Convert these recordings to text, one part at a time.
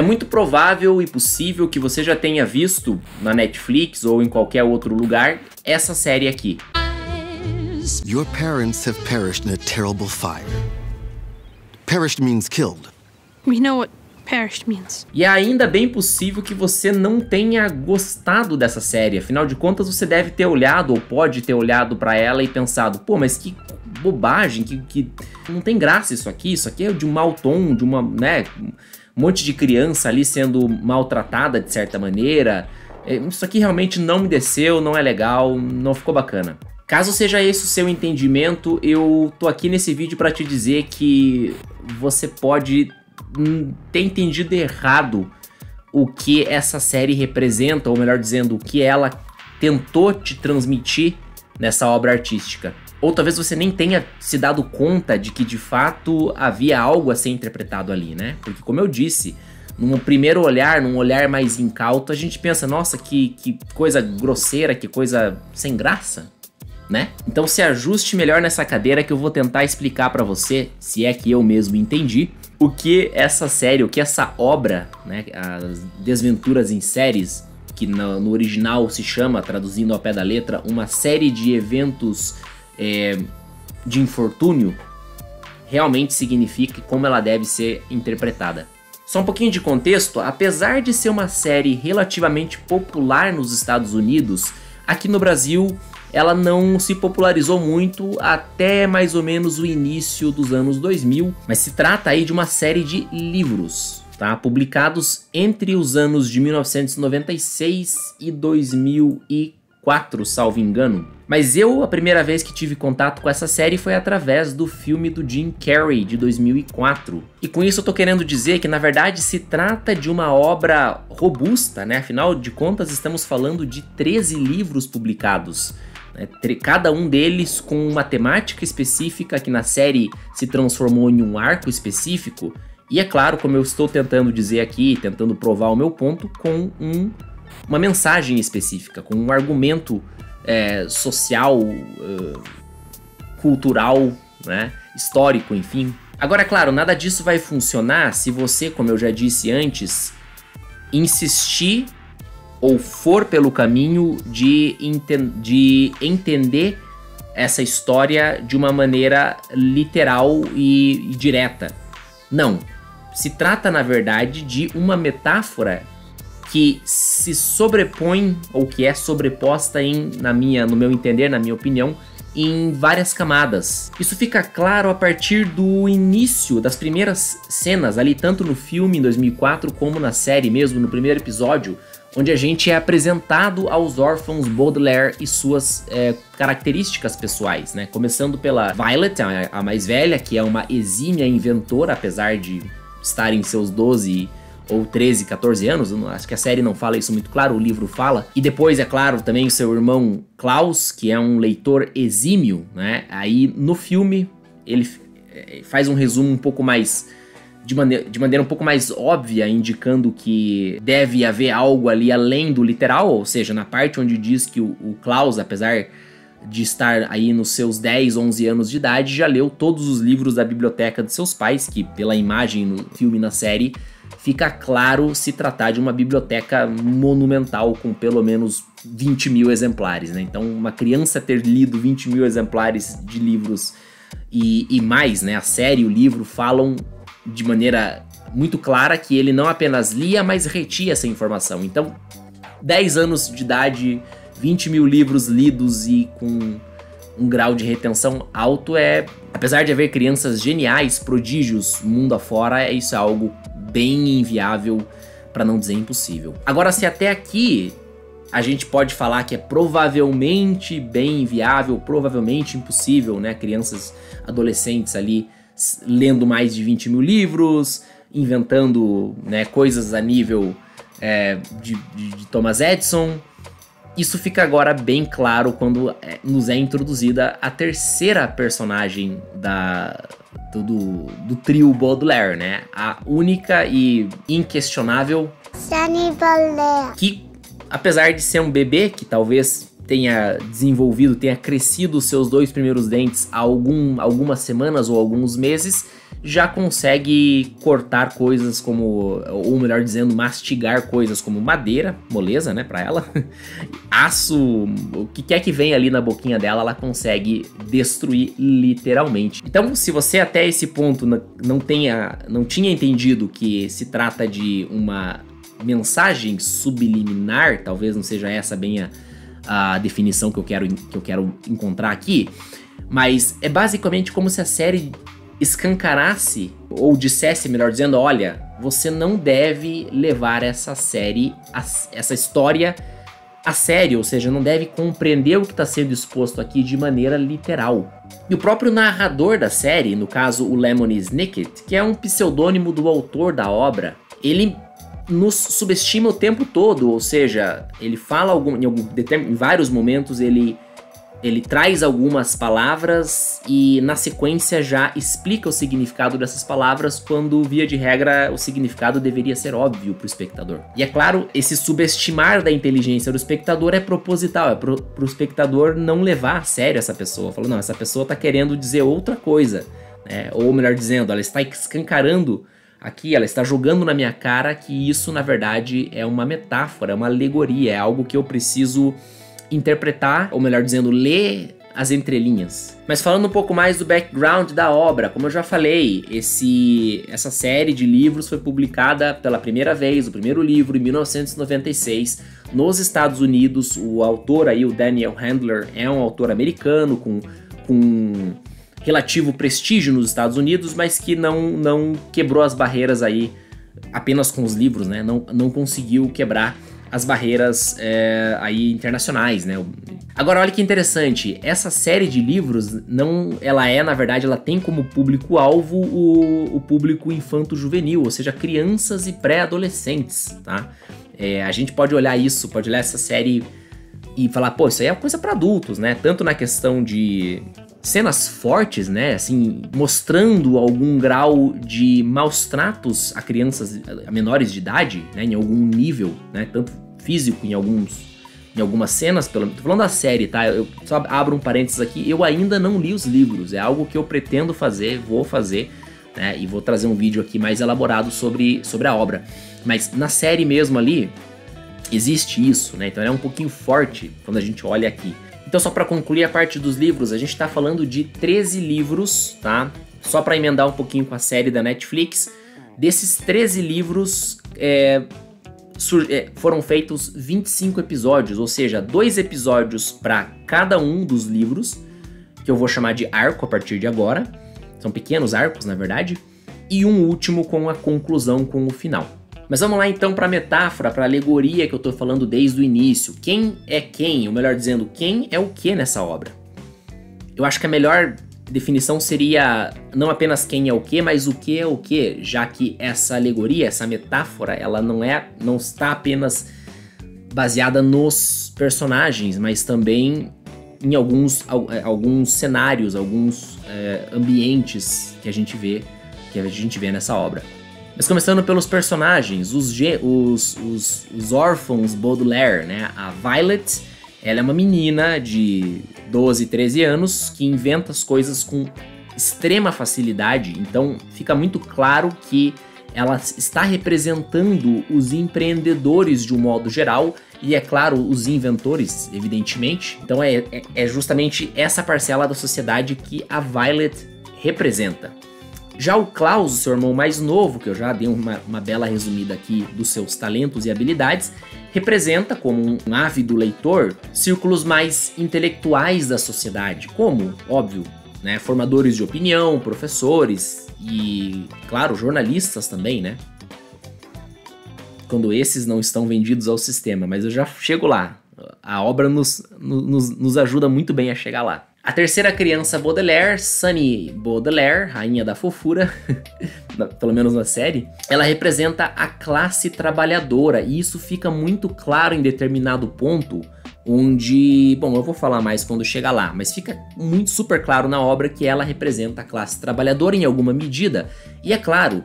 É muito provável e possível que você já tenha visto na Netflix ou em qualquer outro lugar essa série aqui. Your parents have perished in a terrible fire. Perished means killed. We know what perished means. E é ainda bem possível que você não tenha gostado dessa série. Afinal de contas, você deve ter olhado ou pode ter olhado pra ela e pensado, pô, mas que bobagem, que não tem graça isso aqui é de um mau tom, de uma, né, um monte de criança ali sendo maltratada de certa maneira. Isso aqui realmente não me desceu, não é legal, não ficou bacana. Caso seja esse o seu entendimento, eu tô aqui nesse vídeo pra te dizer que você pode ter entendido errado o que essa série representa, ou melhor dizendo, o que ela tentou te transmitir nessa obra artística. Ou talvez você nem tenha se dado conta de que de fato havia algo a ser interpretado ali, né? Porque como eu disse, num primeiro olhar, num olhar mais incauto, a gente pensa, nossa, que coisa grosseira, que coisa sem graça, né? Então se ajuste melhor nessa cadeira que eu vou tentar explicar pra você, se é que eu mesmo entendi, o que essa série, o que essa obra, né, as Desventuras em Séries, que no original se chama, traduzindo ao pé da letra, uma série de eventos de infortúnio, realmente significa e como ela deve ser interpretada. Só um pouquinho de contexto, apesar de ser uma série relativamente popular nos Estados Unidos, aqui no Brasil ela não se popularizou muito até mais ou menos o início dos anos 2000, mas se trata aí de uma série de livros, tá? Publicados entre os anos de 1996 e 2004, salvo engano. Mas a primeira vez que tive contato com essa série foi através do filme do Jim Carrey, de 2004. E com isso eu tô querendo dizer que, na verdade, se trata de uma obra robusta, né? Afinal de contas, estamos falando de 13 livros publicados. Cada um deles com uma temática específica que na série se transformou em um arco específico. E é claro, como eu estou tentando dizer aqui, tentando provar o meu ponto, com uma mensagem específica, com um argumento social, cultural, né, histórico, enfim. Agora, claro, nada disso vai funcionar se você, como eu já disse antes, insistir ou for pelo caminho de entender essa história de uma maneira literal e direta. Não. Se trata, na verdade, de uma metáfora que se sobrepõe, ou que é sobreposta no meu entender, na minha opinião, em várias camadas. Isso fica claro a partir do início, das primeiras cenas, ali tanto no filme em 2004, como na série mesmo, no primeiro episódio, onde a gente é apresentado aos órfãos Baudelaire e suas características pessoais, né? Começando pela Violet, a mais velha, que é uma exímia inventora, apesar de estar em seus 12 ou 13, 14 anos, acho que a série não fala isso muito claro, o livro fala. E depois, é claro, também o seu irmão Klaus, que é um leitor exímio, né? Aí no filme ele faz um resumo um pouco mais de maneira um pouco mais óbvia, indicando que deve haver algo ali além do literal, ou seja, na parte onde diz que o Klaus, apesar de estar aí nos seus 10, 11 anos de idade, já leu todos os livros da biblioteca de seus pais, que pela imagem no filme e na série fica claro se tratar de uma biblioteca monumental com pelo menos 20 mil exemplares, né? Então uma criança ter lido 20 mil exemplares de livros e mais, né? A série e o livro falam de maneira muito clara que ele não apenas lia, mas retia essa informação. Então 10 anos de idade, 20 mil livros lidos e com um grau de retenção alto apesar de haver crianças geniais, prodígios mundo afora, isso é algo bem inviável, para não dizer impossível. Agora, se até aqui a gente pode falar que é provavelmente bem inviável, provavelmente impossível, né? Crianças, adolescentes ali lendo mais de 20 mil livros, inventando, né, coisas a nível de Thomas Edison. Isso fica agora bem claro quando nos é introduzida a terceira personagem do trio Baudelaire, né? A única e inquestionável Sunny Baudelaire, que, apesar de ser um bebê que talvez tenha desenvolvido, tenha crescido os seus 2 primeiros dentes há algumas semanas ou alguns meses, já consegue cortar coisas como, ou melhor dizendo, mastigar coisas como madeira, moleza, né, pra ela, aço, o que quer que venha ali na boquinha dela, ela consegue destruir literalmente. Então, se você até esse ponto não tinha entendido que se trata de uma mensagem subliminar, talvez não seja essa bem a definição que eu quero encontrar aqui, mas é basicamente como se a série escancarasse, ou dissesse, melhor dizendo, olha, você não deve levar essa série, essa história a sério, ou seja, não deve compreender o que está sendo exposto aqui de maneira literal. E o próprio narrador da série, no caso o Lemony Snicket, que é um pseudônimo do autor da obra, ele nos subestima o tempo todo, ou seja, ele fala em vários momentos ele traz algumas palavras e na sequência já explica o significado dessas palavras quando, via de regra, o significado deveria ser óbvio para o espectador. E é claro, esse subestimar da inteligência do espectador é proposital, é pro espectador não levar a sério essa pessoa. Falando, não, essa pessoa está querendo dizer outra coisa, né? Ou melhor dizendo, ela está escancarando aqui, ela está jogando na minha cara que isso, na verdade, é uma metáfora, é uma alegoria, é algo que eu preciso interpretar, ou melhor dizendo, ler as entrelinhas. Mas falando um pouco mais do background da obra, como eu já falei, essa série de livros foi publicada pela primeira vez, o primeiro livro, em 1996, nos Estados Unidos. O autor aí, o Daniel Handler, é um autor americano com relativo prestígio nos Estados Unidos, mas que não quebrou as barreiras aí apenas com os livros, né? Não conseguiu quebrar as barreiras aí internacionais, né? Agora, olha que interessante, essa série de livros, na verdade, ela tem como público-alvo o público infanto-juvenil, ou seja, crianças e pré-adolescentes, tá? A gente pode olhar essa série e falar, pô, isso aí é coisa para adultos, né? Tanto na questão de cenas fortes, né, assim, mostrando algum grau de maus tratos a crianças, a menores de idade, né, em algum nível, né, tanto físico em algumas cenas, tô falando da série, tá, eu só abro um parênteses aqui, eu ainda não li os livros, é algo que eu pretendo fazer, vou fazer, né, e vou trazer um vídeo aqui mais elaborado sobre a obra, mas na série mesmo ali, existe isso, né, então é um pouquinho forte quando a gente olha aqui. Então, só para concluir a parte dos livros, a gente tá falando de 13 livros, tá? Só para emendar um pouquinho com a série da Netflix. Desses 13 livros, foram feitos 25 episódios, ou seja, 2 episódios para cada um dos livros, que eu vou chamar de arco a partir de agora. São pequenos arcos, na verdade. E um último com a conclusão, com o final. Mas vamos lá então para a metáfora, para a alegoria que eu tô falando desde o início. Quem é quem? Ou melhor dizendo, quem é o que nessa obra? Eu acho que a melhor definição seria não apenas quem é o que, mas o que é o que, já que essa alegoria, essa metáfora, ela não está apenas baseada nos personagens, mas também em alguns cenários, alguns ambientes que a gente vê nessa obra. Mas começando pelos personagens, os órfãos Baudelaire, né? A Violet, ela é uma menina de 12, 13 anos que inventa as coisas com extrema facilidade, então fica muito claro que ela está representando os empreendedores de um modo geral e, é claro, os inventores, evidentemente. Então é justamente essa parcela da sociedade que a Violet representa. Já o Klaus, o seu irmão mais novo, que eu já dei uma bela resumida aqui dos seus talentos e habilidades, representa, como um ávido leitor, círculos mais intelectuais da sociedade, como, óbvio, né, formadores de opinião, professores e, claro, jornalistas também, né? Quando esses não estão vendidos ao sistema, mas eu já chego lá. A obra nos ajuda muito bem a chegar lá. A terceira criança Baudelaire, Sunny Baudelaire, rainha da fofura, pelo menos na série, ela representa a classe trabalhadora, e isso fica muito claro em determinado ponto, onde, bom, eu vou falar mais quando chegar lá, mas fica muito super claro na obra que ela representa a classe trabalhadora em alguma medida, e é claro,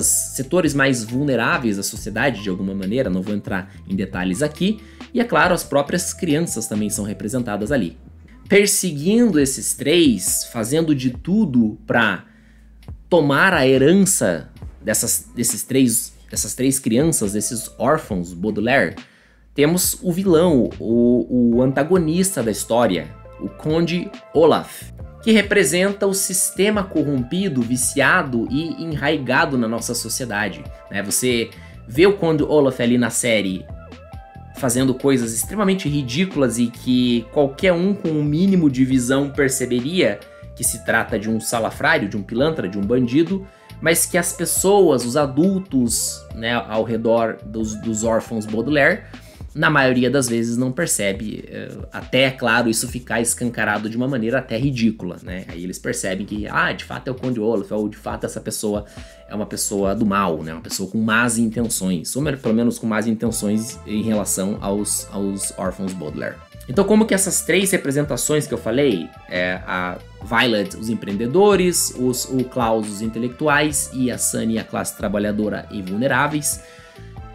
setores mais vulneráveis da sociedade de alguma maneira, não vou entrar em detalhes aqui, e é claro, as próprias crianças também são representadas ali. Perseguindo esses três, fazendo de tudo para tomar a herança dessas três crianças, desses órfãos Baudelaire, temos o vilão, o antagonista da história, o Conde Olaf, que representa o sistema corrompido, viciado e enraigado na nossa sociedade, né? Você vê o Conde Olaf ali na série fazendo coisas extremamente ridículas e que qualquer um com um mínimo de visão perceberia que se trata de um salafrário, de um pilantra, de um bandido, mas que as pessoas, os adultos, né, ao redor dos órfãos Baudelaire, na maioria das vezes não percebe, até, claro, isso ficar escancarado de uma maneira até ridícula, né? Aí eles percebem que, de fato é o Conde Olaf, ou de fato essa pessoa é uma pessoa do mal, né? Uma pessoa com más intenções, ou pelo menos com más intenções em relação aos órfãos Baudelaire. Então, como que essas três representações que eu falei, a Violet, os empreendedores, o Klaus, os intelectuais, e a Sunny, a classe trabalhadora e vulneráveis,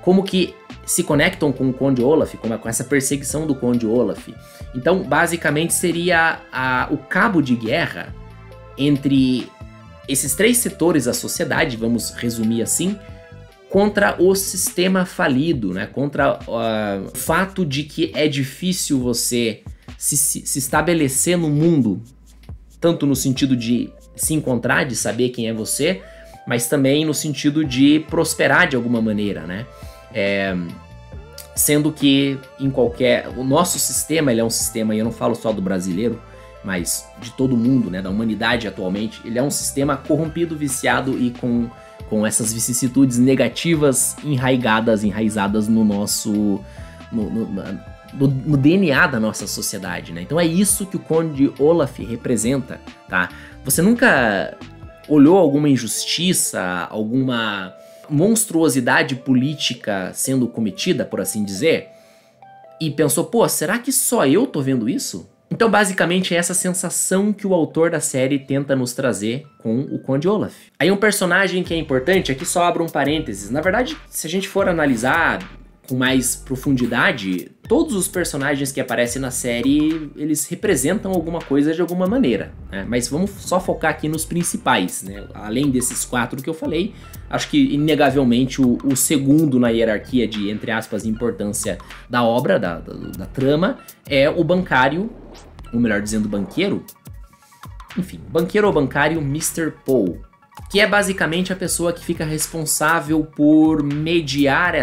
como que se conectam com o Conde Olaf, com essa perseguição do Conde Olaf. Então, basicamente, seria o cabo de guerra entre esses três setores da sociedade, vamos resumir assim, contra o sistema falido, né? Contra o fato de que é difícil você se estabelecer no mundo, tanto no sentido de se encontrar, de saber quem é você, mas também no sentido de prosperar de alguma maneira, né? Sendo que o nosso sistema, ele é um sistema, e eu não falo só do brasileiro, mas de todo mundo, né, da humanidade atualmente, ele é um sistema corrompido, viciado e com essas vicissitudes negativas enraizadas no nosso no DNA da nossa sociedade, né? Então é isso que o Conde Olaf representa, tá? Você nunca olhou alguma injustiça, alguma monstruosidade política sendo cometida, por assim dizer, e pensou, pô, será que só eu tô vendo isso? Então, basicamente, é essa sensação que o autor da série tenta nos trazer com o Conde Olaf. Aí um personagem que é importante, aqui só abro um parênteses, na verdade, se a gente for analisar com mais profundidade, todos os personagens que aparecem na série, eles representam alguma coisa de alguma maneira, né? Mas vamos só focar aqui nos principais, né? Além desses 4 que eu falei, acho que inegavelmente o segundo na hierarquia de, entre aspas, importância da obra, da trama, é o bancário, ou melhor dizendo, banqueiro. Enfim, banqueiro ou bancário Mr. Poe, que é basicamente a pessoa que fica responsável por mediar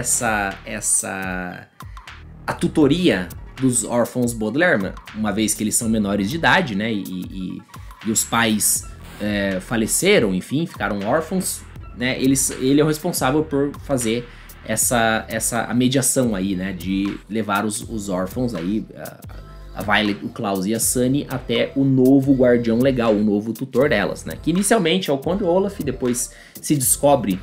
a tutoria dos órfãos Baudelaire, uma vez que eles são menores de idade, né, e os pais faleceram, enfim, ficaram órfãos, né, ele é o responsável por fazer a mediação aí, né, de levar os órfãos aí, a Violet, o Klaus e a Sunny até o novo guardião legal, o novo tutor delas, né? Que inicialmente é o Conde Olaf, depois se descobre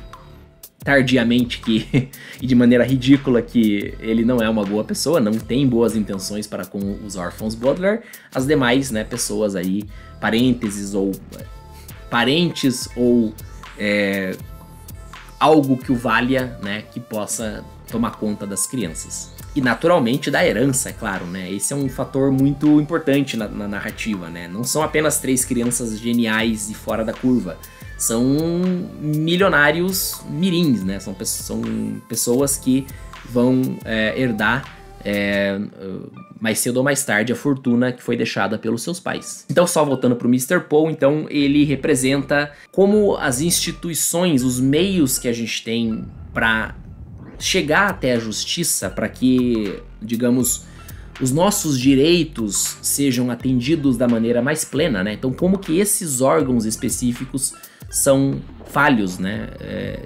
tardiamente que, e de maneira ridícula, que ele não é uma boa pessoa, não tem boas intenções para com os órfãos Baudelaire. As demais, né, pessoas aí, parentes ou algo que o valha, né, que possa tomar conta das crianças. E naturalmente da herança, é claro, né? Esse é um fator muito importante na narrativa, né? Não são apenas 3 crianças geniais e fora da curva. São milionários mirins, né? São pessoas que vão herdar mais cedo ou mais tarde a fortuna que foi deixada pelos seus pais. Então, só voltando para o Mr. Poe, então ele representa como as instituições, os meios que a gente tem para chegar até a justiça, para que, digamos, os nossos direitos sejam atendidos da maneira mais plena, né? Então, como que esses órgãos específicos são falhos, né?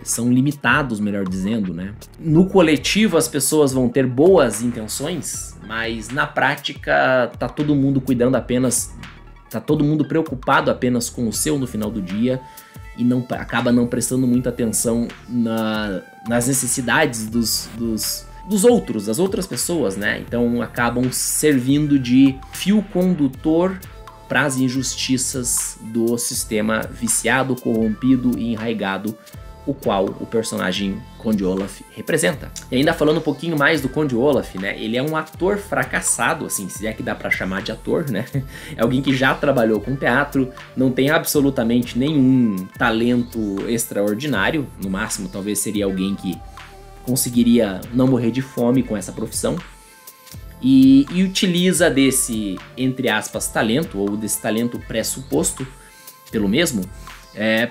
São limitados, melhor dizendo, né? No coletivo, as pessoas vão ter boas intenções, mas na prática tá todo mundo cuidando apenas, tá todo mundo preocupado apenas com o seu no final do dia, e acaba não prestando muita atenção nas necessidades dos outros, das outras pessoas, né? Então acabam servindo de fio condutor para as injustiças do sistema viciado, corrompido e enraigado o qual o personagem Conde Olaf representa. E ainda falando um pouquinho mais do Conde Olaf, né? Ele é um ator fracassado, assim, se é que dá pra chamar de ator, né? É alguém que já trabalhou com teatro, não tem absolutamente nenhum talento extraordinário, no máximo talvez seria alguém que conseguiria não morrer de fome com essa profissão. E utiliza desse, entre aspas, talento, ou desse talento pressuposto pelo mesmo,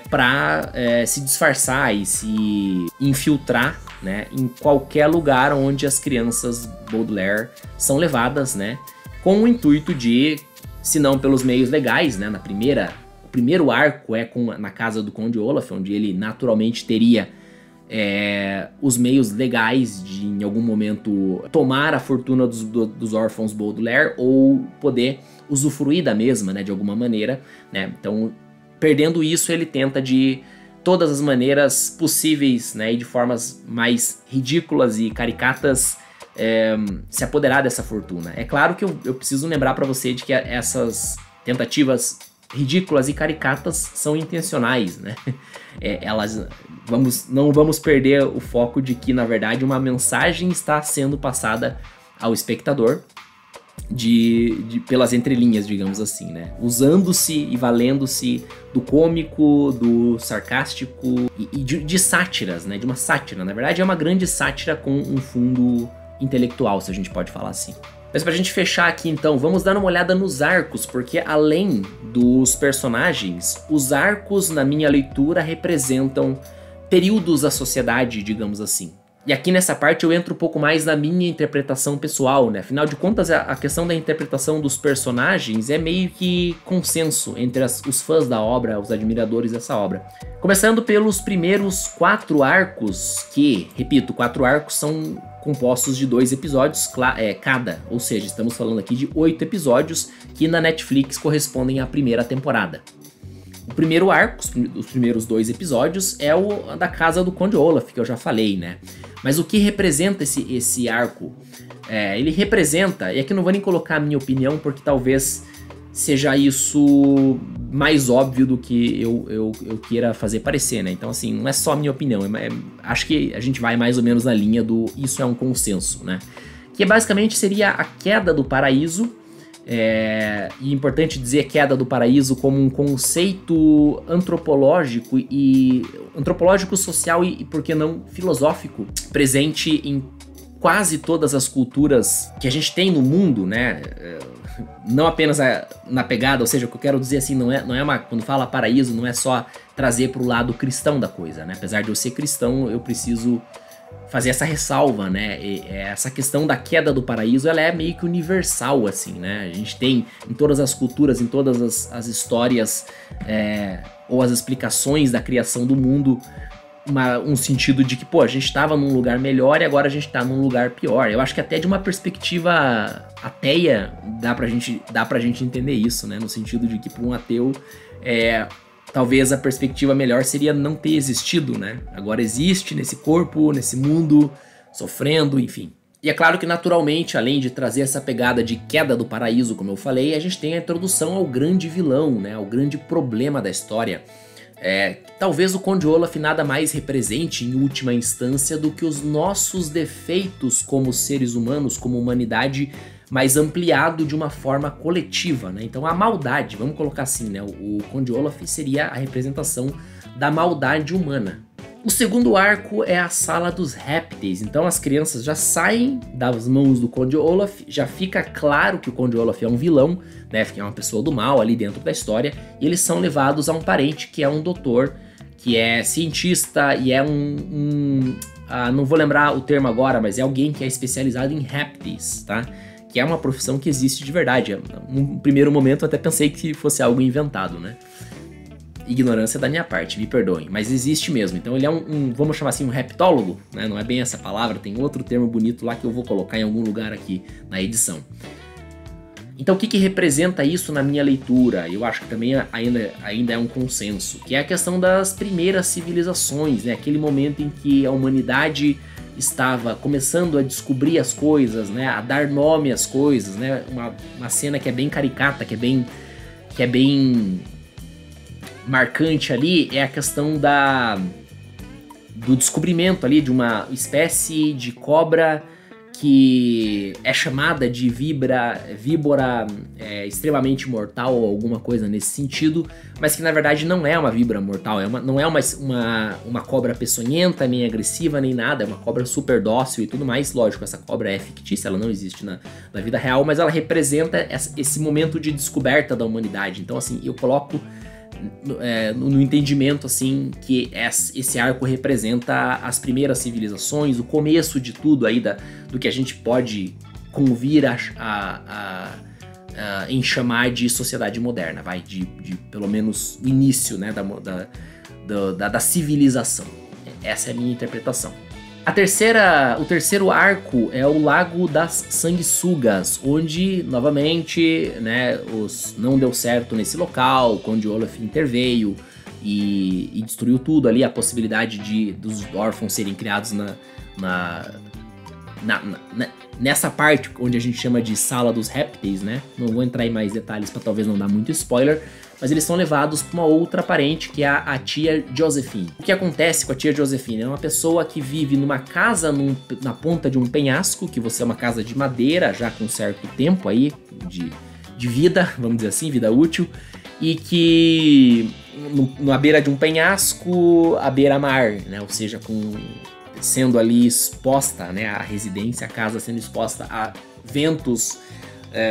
para se disfarçar e se infiltrar, né, em qualquer lugar onde as crianças Baudelaire são levadas, né, com o intuito de, se não pelos meios legais, né, o primeiro arco na casa do Conde Olaf, onde ele naturalmente teria os meios legais de, em algum momento, tomar a fortuna dos órfãos Baudelaire ou poder usufruir da mesma, né, de alguma maneira, né? Então, perdendo isso, ele tenta de todas as maneiras possíveis, né, e de formas mais ridículas e caricatas, se apoderar dessa fortuna. É claro que eu preciso lembrar para você de que essas tentativas ridículas e caricatas são intencionais, né? Não vamos perder o foco de que, na verdade, uma mensagem está sendo passada ao espectador pelas entrelinhas, digamos assim, né? Usando-se e valendo-se do cômico, do sarcástico e de sátiras, né? De uma sátira. Na verdade, é uma grande sátira com um fundo intelectual, se a gente pode falar assim. Mas pra gente fechar aqui, então, vamos dar uma olhada nos arcos, porque além dos personagens, os arcos, na minha leitura, representam períodos da sociedade, digamos assim. E aqui nessa parte eu entro um pouco mais na minha interpretação pessoal, né? Afinal de contas, a questão da interpretação dos personagens é meio que consenso entre os fãs da obra, os admiradores dessa obra. Começando pelos primeiros 4 arcos, que, repito, 4 arcos são compostos de 2 episódios cada, ou seja, estamos falando aqui de 8 episódios que na Netflix correspondem à primeira temporada. O primeiro arco, os primeiros 2 episódios, é o da casa do Conde Olaf, que eu já falei, né? Mas o que representa esse arco? Ele representa, e aqui eu não vou nem colocar a minha opinião, porque talvez seja isso mais óbvio do que eu queira fazer parecer, né? Então, assim, não é só a minha opinião, acho que a gente vai mais ou menos na linha do isso é um consenso, né? Que basicamente seria a queda do paraíso. E é importante dizer queda do paraíso como um conceito antropológico social e por que não filosófico, presente em quase todas as culturas que a gente tem no mundo, né? Não apenas na pegada, ou seja, o que eu quero dizer assim, não é quando fala paraíso, não é só trazer para o lado cristão da coisa, né? Apesar de eu ser cristão, eu preciso fazer essa ressalva, né? Essa questão da queda do paraíso, ela é meio que universal, assim, né? A gente tem em todas as culturas, em todas as histórias ou as explicações da criação do mundo, um sentido de que, pô, a gente estava num lugar melhor e agora a gente tá num lugar pior. Eu acho que até de uma perspectiva ateia dá pra gente entender isso, né? No sentido de que para um ateu talvez a perspectiva melhor seria não ter existido, né? Agora existe nesse corpo, nesse mundo, sofrendo, enfim. E é claro que naturalmente, além de trazer essa pegada de queda do paraíso, como eu falei, a gente tem a introdução ao grande vilão, né? Ao grande problema da história. Talvez o Conde Olaf nada mais represente, em última instância, do que os nossos defeitos como seres humanos, como humanidade, mais ampliado de uma forma coletiva, né? Então a maldade, vamos colocar assim, né? O Conde Olaf seria a representação da maldade humana. O segundo arco é a Sala dos Répteis. Então as crianças já saem das mãos do Conde Olaf, já fica claro que o Conde Olaf é um vilão, né? Que é uma pessoa do mal ali dentro da história, e eles são levados a um parente que é um doutor, que é cientista e é não vou lembrar o termo agora, mas é alguém que é especializado em répteis, tá? Que é uma profissão que existe de verdade. Num primeiro momento eu até pensei que fosse algo inventado, né? Ignorância da minha parte, me perdoem, mas existe mesmo. Então ele é vamos chamar assim, um reptólogo, né? Não é bem essa palavra, tem outro termo bonito lá que eu vou colocar em algum lugar aqui na edição. Então o que representa isso na minha leitura? Eu acho que também ainda é um consenso, que é a questão das primeiras civilizações, né? Aquele momento em que a humanidade estava começando a descobrir as coisas, né? A dar nome às coisas, né? Uma cena que é bem caricata, que é bem marcante ali, é a questão do descobrimento ali de uma espécie de cobra que é chamada de víbora extremamente mortal ou alguma coisa nesse sentido, mas que na verdade não é uma víbora mortal, não é uma cobra peçonhenta, nem agressiva, nem nada, é uma cobra super dócil e tudo mais. Lógico, essa cobra é fictícia, ela não existe na vida real, mas ela representa esse momento de descoberta da humanidade. Então assim, eu coloco no entendimento assim que esse arco representa as primeiras civilizações, o começo de tudo aí do que a gente pode convir em chamar de sociedade moderna, de pelo menos o início, né, da civilização. Essa é a minha interpretação. O terceiro arco é o Lago das Sanguessugas, onde, novamente, né, não deu certo nesse local, quando Olaf interveio e destruiu tudo ali, a possibilidade dos órfãos serem criados nessa parte onde a gente chama de Sala dos Répteis, né? Não vou entrar em mais detalhes para talvez não dar muito spoiler, mas eles são levados para uma outra parente, que é a tia Josephine. O que acontece com a tia Josephine? É uma pessoa que vive numa casa na ponta de um penhasco, que você é uma casa de madeira, já com um certo tempo aí de vida, vamos dizer assim, vida útil, e que na beira de um penhasco, à beira-mar, né? Ou seja, sendo ali exposta, né, a residência, a casa sendo exposta a ventos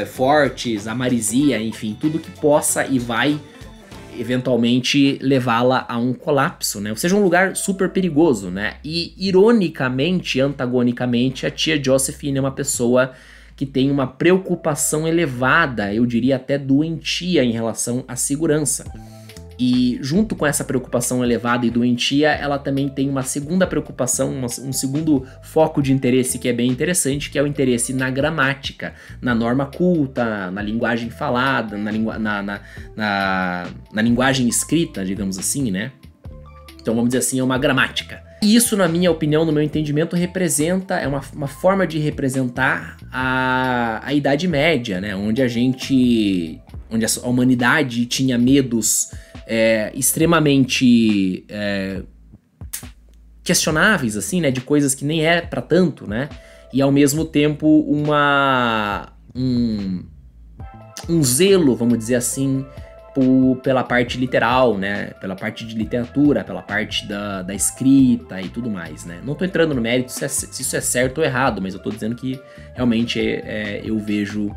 fortes, a marisia, enfim, tudo que possa e vai eventualmente levá-la a um colapso, né? Ou seja, um lugar super perigoso, né? E ironicamente, antagonicamente, a tia Josephine é uma pessoa que tem uma preocupação elevada, eu diria até doentia em relação à segurança. E junto com essa preocupação elevada e doentia, ela também tem uma segunda preocupação, um segundo foco de interesse que é bem interessante, que é o interesse na gramática, na norma culta, na linguagem falada, na linguagem escrita, digamos assim, né? Então vamos dizer assim, é uma gramática. E isso, na minha opinião, no meu entendimento, é uma forma de representar a Idade Média, né? Onde a humanidade tinha medos extremamente questionáveis, assim, né, de coisas que nem é pra tanto, né, e ao mesmo tempo um zelo, vamos dizer assim, pela parte literal, né, pela parte de literatura, pela parte da escrita e tudo mais, né. Não tô entrando no mérito se isso é certo ou errado, mas eu tô dizendo que realmente eu vejo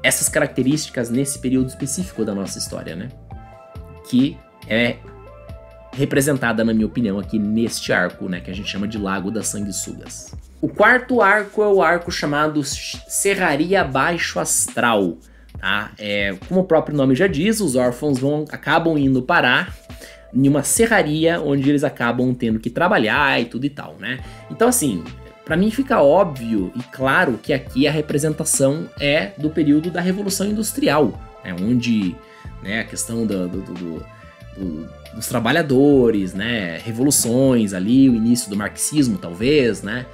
essas características nesse período específico da nossa história, né? Que é representada, na minha opinião, aqui neste arco, né? Que a gente chama de Lago das Sanguessugas. O quarto arco é o arco chamado Serraria Baixo Astral, tá? Como o próprio nome já diz, os órfãos acabam indo parar em uma serraria onde eles acabam tendo que trabalhar e tudo e tal, né? Então, assim, pra mim fica óbvio e claro que aqui a representação é do período da Revolução Industrial, né, onde, né, a questão dos trabalhadores, né, revoluções ali, o início do marxismo talvez, né,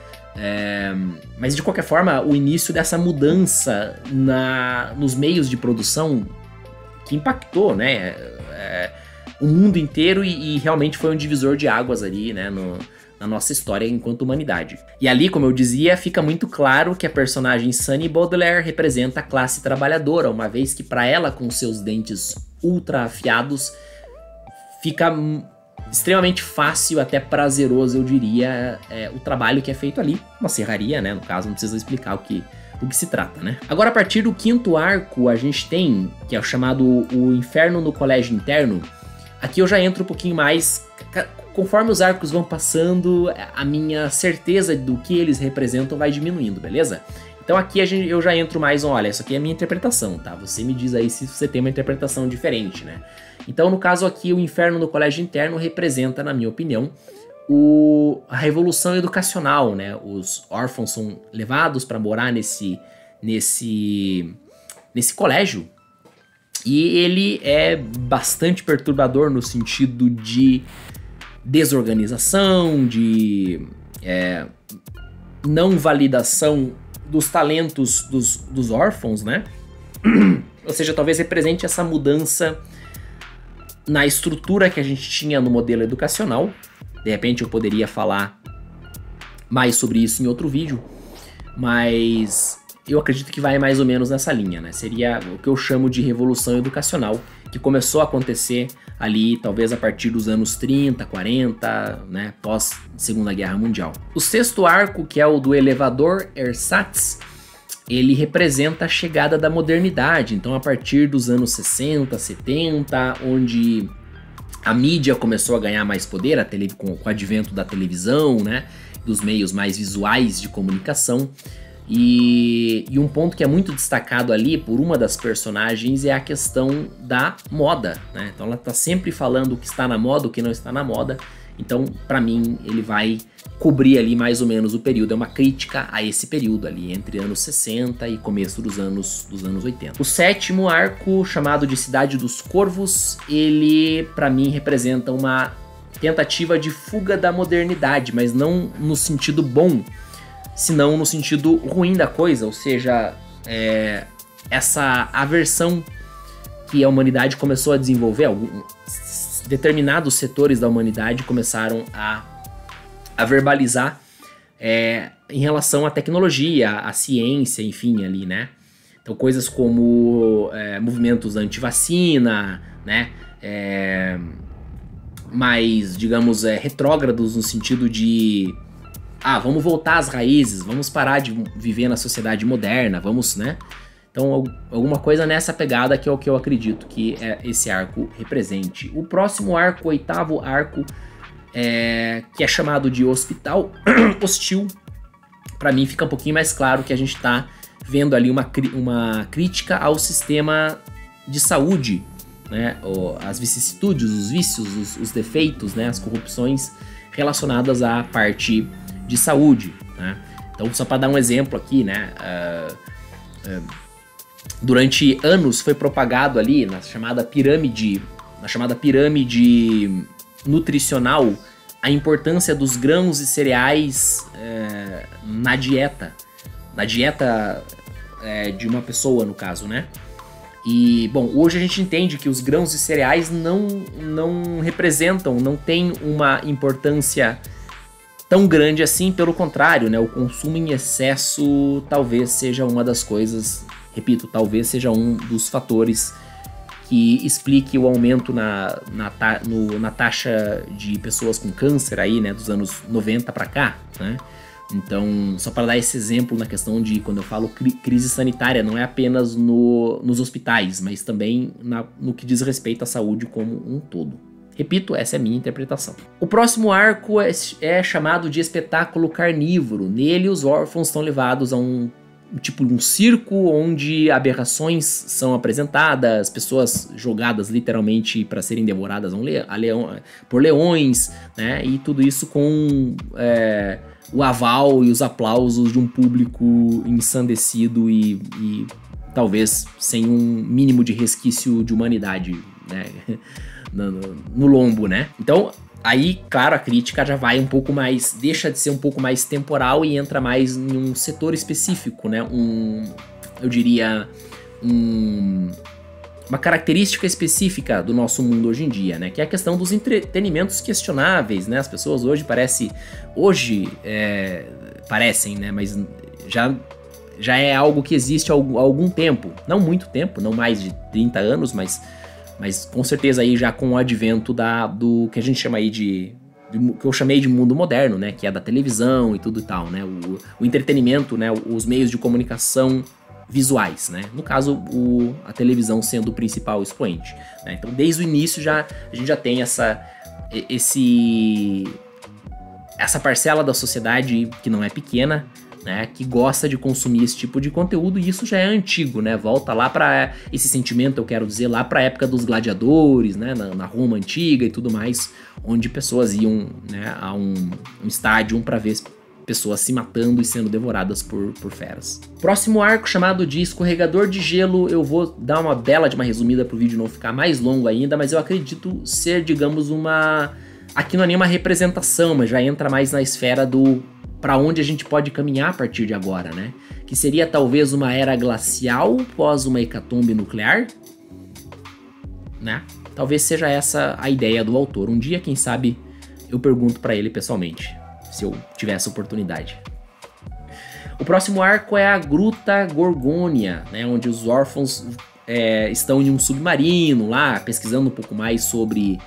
mas de qualquer forma o início dessa mudança nos meios de produção que impactou, né, o mundo inteiro e realmente foi um divisor de águas ali, né, na nossa história enquanto humanidade. E ali, como eu dizia, fica muito claro que a personagem Sunny Baudelaire representa a classe trabalhadora, uma vez que para ela, com seus dentes ultra afiados, fica extremamente fácil, até prazeroso, eu diria, o trabalho que é feito ali. Uma serraria, né? No caso, não precisa explicar do que se trata, né? Agora, a partir do quinto arco, a gente tem, que é o chamado O Inferno no Colégio Interno. Aqui eu já entro um pouquinho mais. Conforme os arcos vão passando, a minha certeza do que eles representam vai diminuindo, beleza? Então aqui eu já entro mais, olha, isso aqui é a minha interpretação, tá? Você me diz aí se você tem uma interpretação diferente, né? Então, no caso aqui, o Inferno no Colégio Interno representa, na minha opinião, a revolução educacional, né? Os órfãos são levados para morar nesse colégio. E ele é bastante perturbador no sentido de desorganização, de não validação dos talentos dos órfãos, né? Ou seja, talvez represente essa mudança na estrutura que a gente tinha no modelo educacional. De repente eu poderia falar mais sobre isso em outro vídeo, mas eu acredito que vai mais ou menos nessa linha, né? Seria o que eu chamo de revolução educacional, que começou a acontecer ali, talvez a partir dos anos 30, 40, né? Pós Segunda Guerra Mundial. O sexto arco, que é o do elevador ersatz, ele representa a chegada da modernidade. Então, a partir dos anos 60, 70, onde a mídia começou a ganhar mais poder, com o advento da televisão, né? Dos meios mais visuais de comunicação. E um ponto que é muito destacado ali por uma das personagens é a questão da moda, né? Então ela tá sempre falando o que está na moda, o que não está na moda. Então, para mim, ele vai cobrir ali mais ou menos o período. É uma crítica a esse período ali, entre anos 60 e começo dos anos 80. O sétimo arco, chamado de Cidade dos Corvos, ele, para mim, representa uma tentativa de fuga da modernidade, mas não no sentido bom, senão no sentido ruim da coisa, ou seja, essa aversão que a humanidade começou a desenvolver, determinados setores da humanidade começaram a verbalizar em relação à tecnologia, à ciência, enfim, ali, né? Então, coisas como movimentos anti-vacina, né? Mais, digamos, retrógrados no sentido de vamos voltar às raízes, vamos parar de viver na sociedade moderna, vamos, né? Então, alguma coisa nessa pegada que é o que eu acredito que esse arco represente. O próximo arco, o oitavo arco, que é chamado de Hospital Hostil, para mim fica um pouquinho mais claro que a gente está vendo ali uma crítica ao sistema de saúde, né? As vicissitudes, os vícios, os defeitos, né? As corrupções relacionadas à parte de saúde, né? Então, só para dar um exemplo aqui, né? Durante anos foi propagado ali na chamada pirâmide nutricional a importância dos grãos e cereais na dieta de uma pessoa, no caso, né? E, bom, hoje a gente entende que os grãos e cereais não representam, não tem uma importância tão grande assim, pelo contrário, né? O consumo em excesso talvez seja uma das coisas, repito, talvez seja um dos fatores que explique o aumento na taxa de pessoas com câncer aí, né, dos anos 90 para cá, né? Então, só para dar esse exemplo na questão de, quando eu falo crise sanitária, não é apenas nos hospitais, mas também no que diz respeito à saúde como um todo. Repito, essa é a minha interpretação. O próximo arco é chamado de Espetáculo Carnívoro. Nele, os órfãos estão levados a um circo onde aberrações são apresentadas, pessoas jogadas literalmente para serem devoradas por leões, né? E tudo isso com o aval e os aplausos de um público ensandecido e talvez sem um mínimo de resquício de humanidade, né? no lombo, né? Então, aí, claro, a crítica já vai um pouco mais, deixa de ser um pouco mais temporal e entra mais em um setor específico, né? Eu diria, uma característica específica do nosso mundo hoje em dia, né? Que é a questão dos entretenimentos questionáveis, né? As pessoas hoje parecem, né? Mas já é algo que existe há algum tempo. Não muito tempo, não mais de 30 anos, mas com certeza aí já com o advento do que a gente chama aí que eu chamei de mundo moderno, né? Que é da televisão e tudo e tal, né? O entretenimento, né? Os meios de comunicação visuais, né? No caso, a televisão sendo o principal expoente, né? Então, desde o início a gente já tem essa parcela da sociedade que não é pequena, né, que gosta de consumir esse tipo de conteúdo, e isso já é antigo, né? Volta lá para esse sentimento, eu quero dizer, lá para a época dos gladiadores, né, na Roma antiga e tudo mais, onde pessoas iam, né, a um estádio para ver pessoas se matando e sendo devoradas por feras. Próximo arco, chamado de Escorregador de Gelo, eu vou dar uma bela de uma resumida para o vídeo não ficar mais longo ainda, mas eu acredito ser, digamos, aqui não é nenhuma representação, mas já entra mais na esfera para onde a gente pode caminhar a partir de agora, né? Que seria talvez uma era glacial pós uma hecatombe nuclear, né? Talvez seja essa a ideia do autor. Um dia, quem sabe, eu pergunto para ele pessoalmente, se eu tiver essa oportunidade. O próximo arco é a Gruta Gorgônia, né, onde os órfãos estão em um submarino lá, pesquisando um pouco mais sobre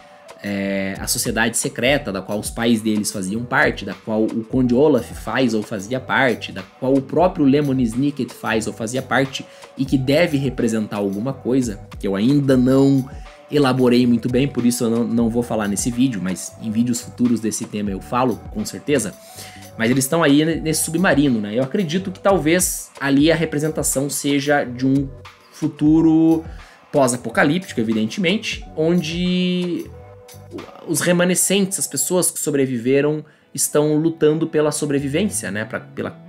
a sociedade secreta, da qual os pais deles faziam parte, da qual o Conde Olaf faz ou fazia parte, da qual o próprio Lemony Snicket faz ou fazia parte, e que deve representar alguma coisa, que eu ainda não elaborei muito bem, por isso eu não vou falar nesse vídeo, mas em vídeos futuros desse tema eu falo, com certeza. Mas eles estão aí nesse submarino, né? Eu acredito que talvez ali a representação seja de um futuro pós-apocalíptico, evidentemente, onde os remanescentes, as pessoas que sobreviveram, estão lutando pela sobrevivência, né?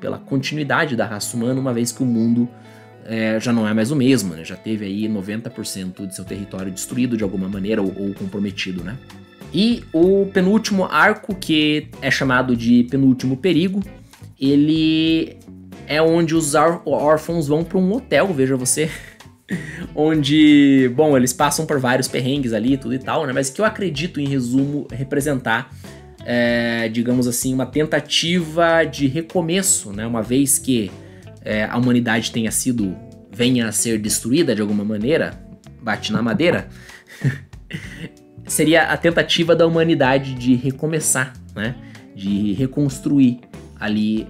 Pela continuidade da raça humana, uma vez que o mundo já não é mais o mesmo, né? Já teve aí 90% de seu território destruído de alguma maneira ou comprometido, né? E o penúltimo arco, que é chamado de Penúltimo Perigo, ele é onde os órfãos vão para um hotel, veja você, onde, bom, eles passam por vários perrengues ali, tudo e tal, né? Mas que eu acredito, em resumo, representar, digamos assim, uma tentativa de recomeço, né? Uma vez que a humanidade venha a ser destruída de alguma maneira, bate na madeira, seria a tentativa da humanidade de recomeçar, né? De reconstruir ali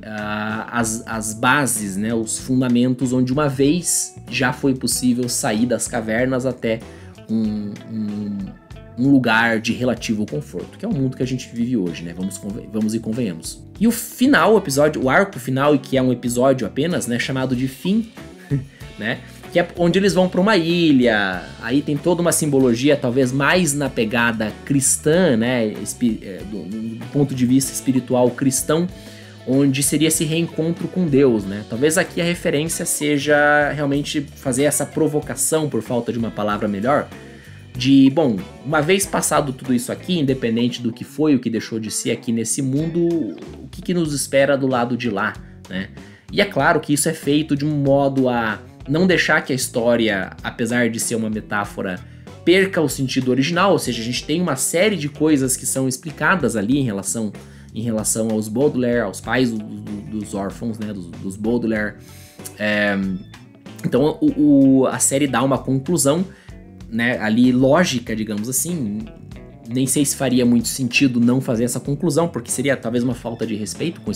as bases, né? Os fundamentos onde uma vez já foi possível sair das cavernas até um lugar de relativo conforto, que é o mundo que a gente vive hoje, né? Vamos e convenhamos. E o arco final, e que é um episódio apenas, né? Chamado de Fim, né? Que é onde eles vão para uma ilha, aí tem toda uma simbologia, talvez mais na pegada cristã, né, do ponto de vista espiritual cristão, onde seria esse reencontro com Deus, né. Talvez aqui a referência seja realmente fazer essa provocação, por falta de uma palavra melhor, de, bom, uma vez passado tudo isso aqui, independente do que foi, o que deixou de ser aqui nesse mundo, o que nos espera do lado de lá, né. E é claro que isso é feito de um modo a não deixar que a história, apesar de ser uma metáfora, perca o sentido original, ou seja, a gente tem uma série de coisas que são explicadas ali em relação aos Baudelaire, aos pais dos órfãos, né, dos Baudelaire. Então a série dá uma conclusão, né, ali lógica, digamos assim. Nem sei se faria muito sentido não fazer essa conclusão, porque seria talvez uma falta de respeito com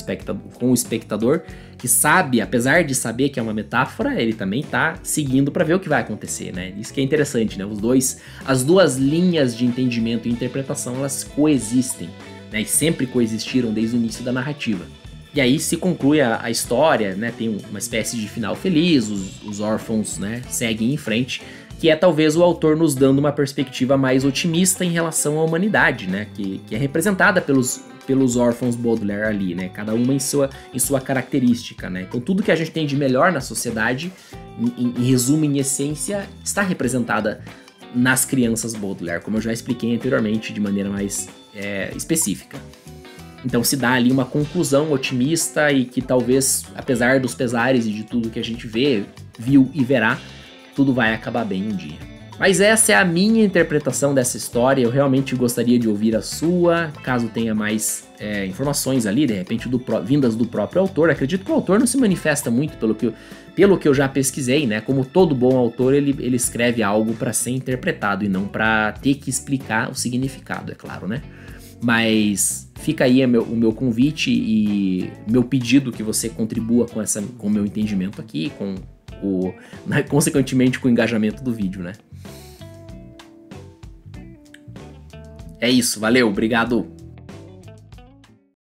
o espectador, que sabe, apesar de saber que é uma metáfora, ele também tá seguindo para ver o que vai acontecer, né? Isso que é interessante, né? As duas linhas de entendimento e interpretação, elas coexistem, né? E sempre coexistiram desde o início da narrativa. E aí se conclui a história, né? Tem uma espécie de final feliz, os órfãos, né, seguem em frente, que é talvez o autor nos dando uma perspectiva mais otimista em relação à humanidade, né? Que é representada pelos órfãos Baudelaire ali, né? Cada uma em sua característica, né? Então tudo que a gente tem de melhor na sociedade, em resumo, em essência, está representada nas crianças Baudelaire, como eu já expliquei anteriormente de maneira mais específica. Então se dá ali uma conclusão otimista e que talvez, apesar dos pesares e de tudo que a gente viu e verá, tudo vai acabar bem um dia. Mas essa é a minha interpretação dessa história. Eu realmente gostaria de ouvir a sua, caso tenha mais informações ali, de repente vindas do próprio autor. Acredito que o autor não se manifesta muito pelo que eu já pesquisei, né? Como todo bom autor, ele escreve algo para ser interpretado e não para ter que explicar o significado, é claro, né? Mas fica aí o meu convite e meu pedido que você contribua com o meu entendimento aqui, consequentemente com o engajamento do vídeo, né? É isso, valeu, obrigado!